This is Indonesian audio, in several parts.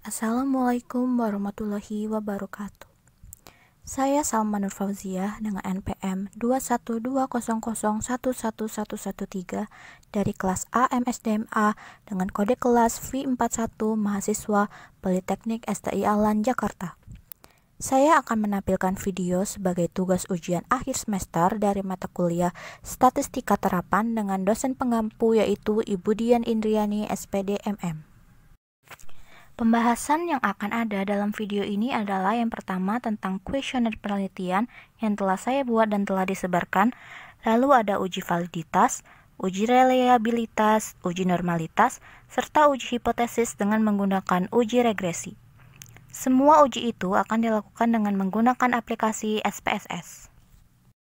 Assalamualaikum warahmatullahi wabarakatuh. Saya Salma Nur Fauziah dengan NPM 21200111113 dari kelas A MSDMA dengan kode kelas V41 mahasiswa Politeknik STI Alan Jakarta. Saya akan menampilkan video sebagai tugas ujian akhir semester dari mata kuliah Statistika Terapan dengan dosen penggampu yaitu Ibu Dian Indriani SPD MM. Pembahasan yang akan ada dalam video ini adalah yang pertama tentang kuesioner penelitian yang telah saya buat dan telah disebarkan, lalu ada uji validitas, uji reliabilitas, uji normalitas, serta uji hipotesis dengan menggunakan uji regresi. Semua uji itu akan dilakukan dengan menggunakan aplikasi SPSS.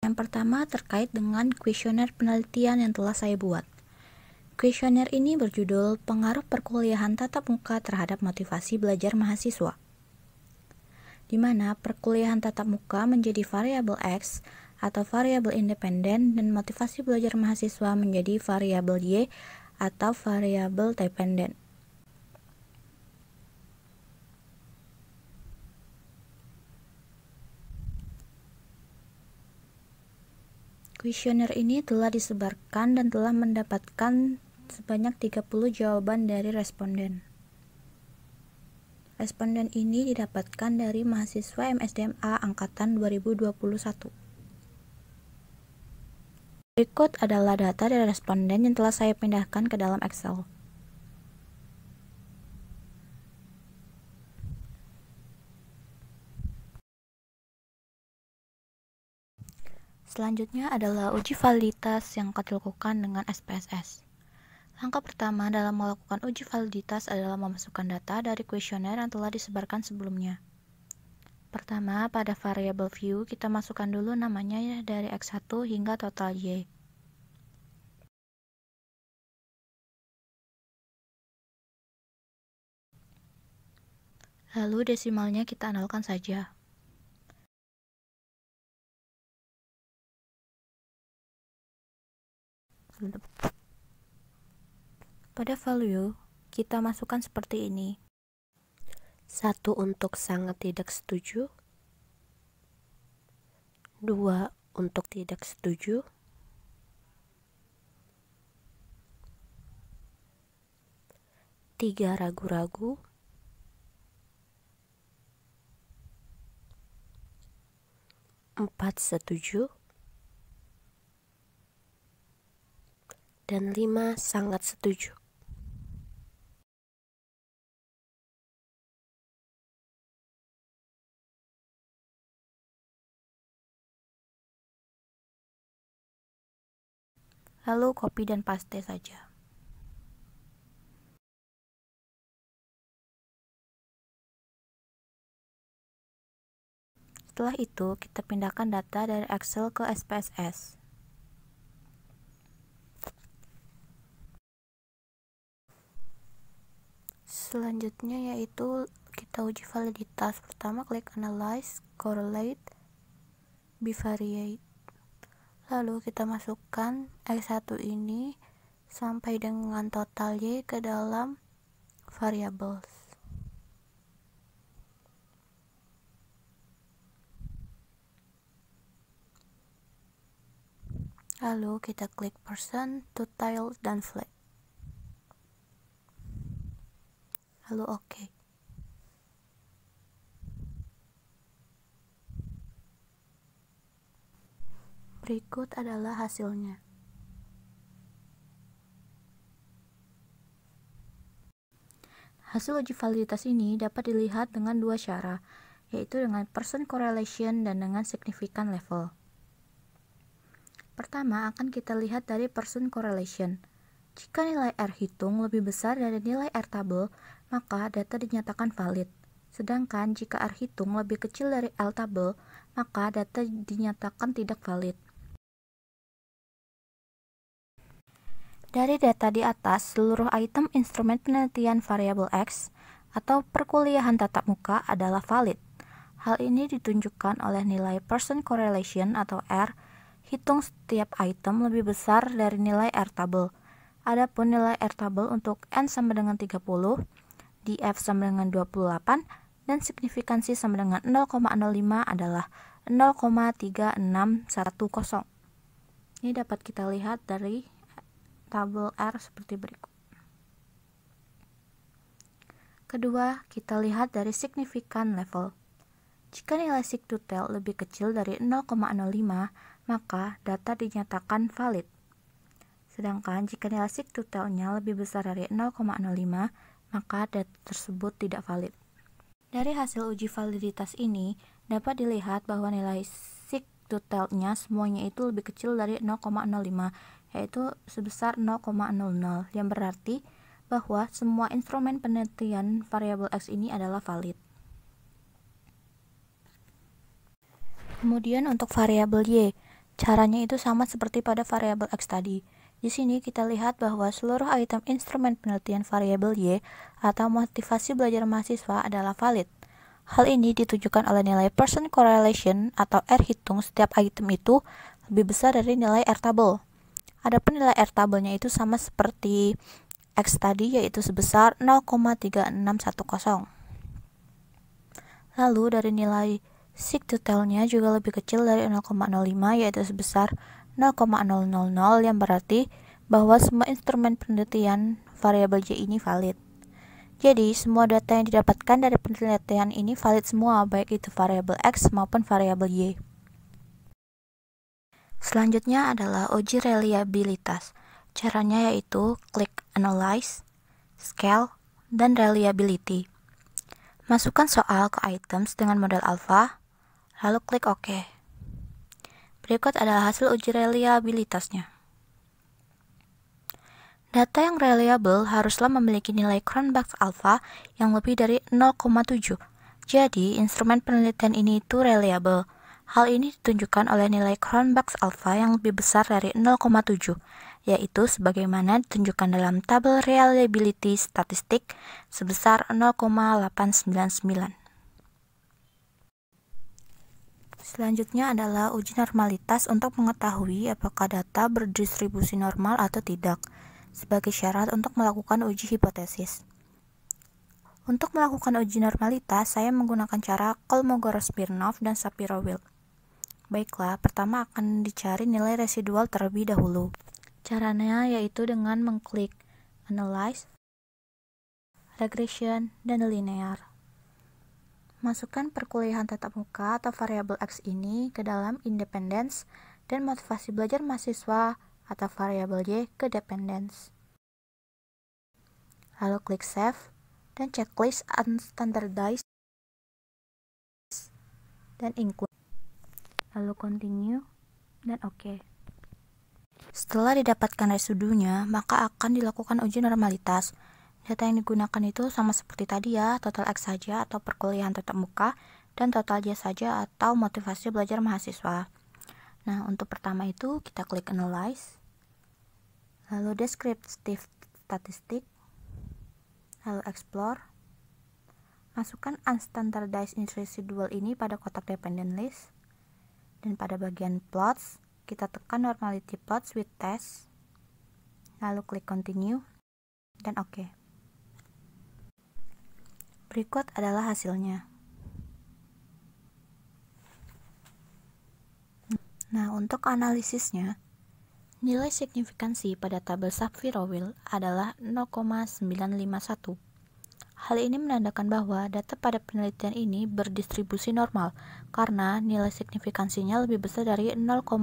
Yang pertama terkait dengan kuesioner penelitian yang telah saya buat. Kuesioner ini berjudul Pengaruh Perkuliahan Tatap Muka Terhadap Motivasi Belajar Mahasiswa, di mana perkuliahan tatap muka menjadi variabel X atau variabel independen dan motivasi belajar mahasiswa menjadi variabel Y atau variabel dependen. Kuesioner ini telah disebarkan dan telah mendapatkan sebanyak 30 jawaban dari responden. Responden ini didapatkan dari mahasiswa MSDMA angkatan 2021. Berikut adalah data dari responden yang telah saya pindahkan ke dalam Excel. Selanjutnya adalah uji validitas yang akan dilakukan dengan SPSS. Langkah pertama dalam melakukan uji validitas adalah memasukkan data dari kuesioner yang telah disebarkan sebelumnya. Pertama, pada variabel view, kita masukkan dulu namanya dari X1 hingga total Y. Lalu desimalnya kita nolkan saja. Pada value, kita masukkan seperti ini. 1 untuk sangat tidak setuju, 2 untuk tidak setuju, 3 ragu-ragu, 4 setuju, dan 5 sangat setuju. Lalu copy dan paste saja. Setelah itu, kita pindahkan data dari Excel ke SPSS. Selanjutnya yaitu kita uji validitas. Pertama klik Analyze, Correlate, Bivariate. Lalu kita masukkan X1 ini sampai dengan total Y ke dalam variables. Lalu kita klik Person, to Tile, dan Flat. Lalu OK. Berikut adalah hasilnya. Hasil uji validitas ini dapat dilihat dengan dua cara, yaitu dengan person correlation dan dengan significant level. Pertama, akan kita lihat dari person correlation. Jika nilai R hitung lebih besar dari nilai R tabel, maka data dinyatakan valid. Sedangkan jika R hitung lebih kecil dari L tabel, maka data dinyatakan tidak valid. Dari data di atas, seluruh item instrumen penelitian variabel X atau perkuliahan tatap muka adalah valid. Hal ini ditunjukkan oleh nilai person correlation atau R, hitung setiap item lebih besar dari nilai R tabel. Adapun nilai R tabel untuk N sama dengan 30, df sama dengan 28, dan signifikansi sama dengan 0,05 adalah 0,3610. Ini dapat kita lihat dari tabel R seperti berikut. Kedua, kita lihat dari signifikan level. Jika nilai sigtutel lebih kecil dari 0,05, maka data dinyatakan valid. Sedangkan jika nilai sigtutelnya lebih besar dari 0,05, maka data tersebut tidak valid. Dari hasil uji validitas ini, dapat dilihat bahwa nilai sigtutelnya semuanya itu lebih kecil dari 0,05, yaitu sebesar 0,00, yang berarti bahwa semua instrumen penelitian variabel X ini adalah valid. Kemudian untuk variabel Y, caranya itu sama seperti pada variabel X tadi. Di sini kita lihat bahwa seluruh item instrumen penelitian variabel Y atau motivasi belajar mahasiswa adalah valid. Hal ini ditujukan oleh nilai Pearson correlation atau R hitung setiap item itu lebih besar dari nilai R tabel. Adapun nilai R tabelnya itu sama seperti X tadi, yaitu sebesar 0,3610. Lalu dari nilai sigtutelnya juga lebih kecil dari 0,05, yaitu sebesar 0,000, yang berarti bahwa semua instrumen penelitian variabel Y ini valid. Jadi, semua data yang didapatkan dari penelitian ini valid semua, baik itu variabel X maupun variabel Y. Selanjutnya adalah uji reliabilitas. Caranya yaitu klik Analyze, Scale, dan Reliability. Masukkan soal ke items dengan model alpha, lalu klik OK. Berikut adalah hasil uji reliabilitasnya. Data yang reliable haruslah memiliki nilai Cronbach's alpha yang lebih dari 0,7. Jadi, instrumen penelitian ini itu reliable. Hal ini ditunjukkan oleh nilai Cronbach's alpha yang lebih besar dari 0,7, yaitu sebagaimana ditunjukkan dalam tabel reliability statistik sebesar 0,899. Selanjutnya adalah uji normalitas untuk mengetahui apakah data berdistribusi normal atau tidak, sebagai syarat untuk melakukan uji hipotesis. Untuk melakukan uji normalitas, saya menggunakan cara Kolmogorov-Smirnov dan Shapiro-Wilk. Baiklah, pertama akan dicari nilai residual terlebih dahulu. Caranya yaitu dengan mengklik Analyze, Regression, dan Linear. Masukkan perkuliahan tatap muka atau variabel X ini ke dalam Independence dan motivasi belajar mahasiswa atau variabel Y ke Dependence. Lalu klik Save dan checklist Unstandardized dan Include. Lalu Continue dan OK. Setelah didapatkan residunya, maka akan dilakukan uji normalitas. Data yang digunakan itu sama seperti tadi ya, total X saja atau perkuliahan tatap muka, dan total Y saja atau motivasi belajar mahasiswa. Nah, untuk pertama itu kita klik Analyze, lalu Descriptive Statistic, lalu Explore. Masukkan Unstandardized Residual ini pada kotak Dependent List, dan pada bagian Plots, kita tekan Normality Plots with Test, lalu klik Continue, dan OK. Berikut adalah hasilnya. Nah, untuk analisisnya, nilai signifikansi pada tabel Shapiro-Wilk adalah 0,951. Hal ini menandakan bahwa data pada penelitian ini berdistribusi normal karena nilai signifikansinya lebih besar dari 0,05.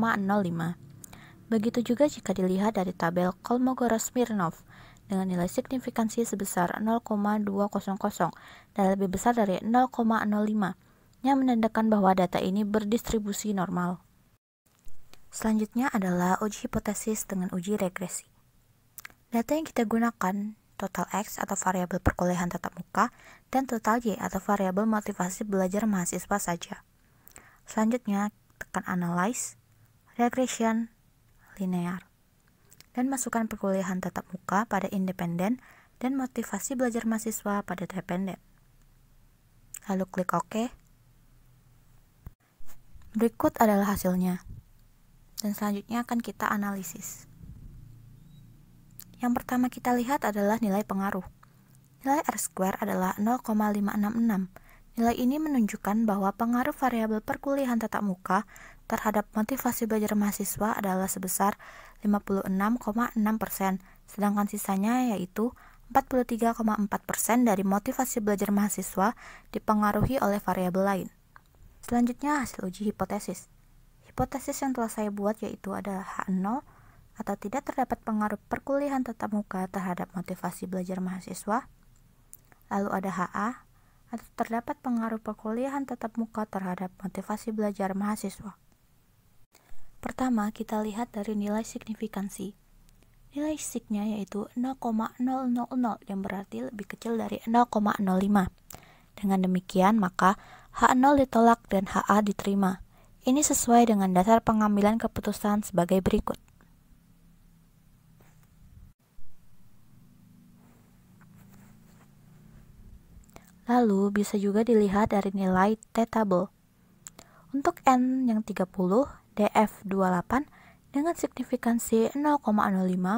Begitu juga jika dilihat dari tabel Kolmogorov-Smirnov dengan nilai signifikansi sebesar 0,200 dan lebih besar dari 0,05, yang menandakan bahwa data ini berdistribusi normal. Selanjutnya adalah uji hipotesis dengan uji regresi. Data yang kita gunakan total X atau variabel perkuliahan tatap muka, dan total Y atau variabel motivasi belajar mahasiswa saja. Selanjutnya, tekan Analyze, Regression, Linear, dan masukkan perkuliahan tatap muka pada independen dan motivasi belajar mahasiswa pada dependen. Lalu klik OK. Berikut adalah hasilnya. Dan selanjutnya akan kita analisis. Yang pertama kita lihat adalah nilai pengaruh. nilai R² adalah 0,566. Nilai ini menunjukkan bahwa pengaruh variabel perkuliahan tatap muka terhadap motivasi belajar mahasiswa adalah sebesar 56,6%, sedangkan sisanya yaitu 43,4% dari motivasi belajar mahasiswa dipengaruhi oleh variabel lain. Selanjutnya hasil uji hipotesis. Hipotesis yang telah saya buat yaitu ada H0 atau tidak terdapat pengaruh perkuliahan tatap muka terhadap motivasi belajar mahasiswa. Lalu ada HA atau terdapat pengaruh perkuliahan tatap muka terhadap motivasi belajar mahasiswa. Pertama, kita lihat dari nilai signifikansi. Nilai signya yaitu 0,000 yang berarti lebih kecil dari 0,05. Dengan demikian, maka H0 ditolak dan HA diterima. Ini sesuai dengan dasar pengambilan keputusan sebagai berikut. Lalu bisa juga dilihat dari nilai T-tabel. Untuk N yang 30, DF28 dengan signifikansi 0,05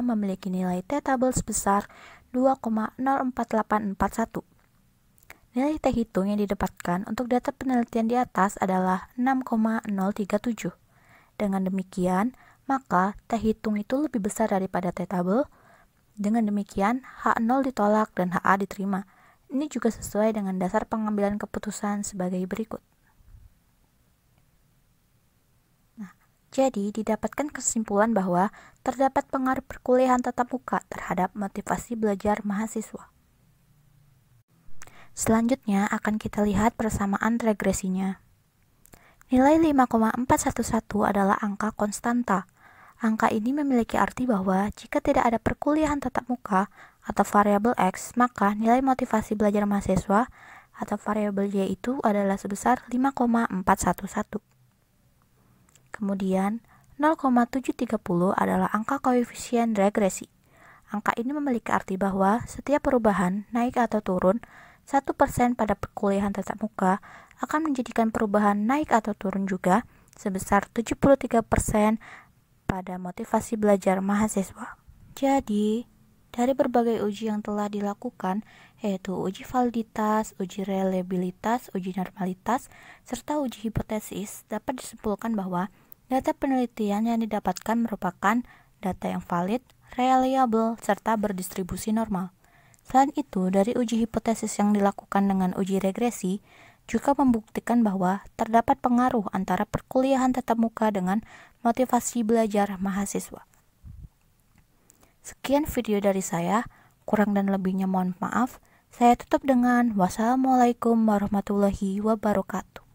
memiliki nilai T-tabel sebesar 2,04841. Nilai T hitung yang didapatkan untuk data penelitian di atas adalah 6,037. Dengan demikian, maka T hitung itu lebih besar daripada T-tabel. Dengan demikian, H0 ditolak dan HA diterima. Ini juga sesuai dengan dasar pengambilan keputusan sebagai berikut. Nah, jadi didapatkan kesimpulan bahwa terdapat pengaruh perkuliahan tatap muka terhadap motivasi belajar mahasiswa. Selanjutnya akan kita lihat persamaan regresinya. Nilai 5,411 adalah angka konstanta. Angka ini memiliki arti bahwa jika tidak ada perkuliahan tatap muka atau variabel X, maka nilai motivasi belajar mahasiswa atau variabel Y itu adalah sebesar 5,411. Kemudian, 0,730 adalah angka koefisien regresi. Angka ini memiliki arti bahwa setiap perubahan, naik atau turun, 1% pada perkuliahan tatap muka akan menjadikan perubahan naik atau turun juga sebesar 73% pada motivasi belajar mahasiswa. Jadi, dari berbagai uji yang telah dilakukan, yaitu uji validitas, uji reliabilitas, uji normalitas, serta uji hipotesis, dapat disimpulkan bahwa data penelitian yang didapatkan merupakan data yang valid, reliable, serta berdistribusi normal. Selain itu, dari uji hipotesis yang dilakukan dengan uji regresi, juga membuktikan bahwa terdapat pengaruh antara perkuliahan tatap muka dengan motivasi belajar mahasiswa. Sekian video dari saya, kurang dan lebihnya mohon maaf. Saya tutup dengan wassalamualaikum warahmatullahi wabarakatuh.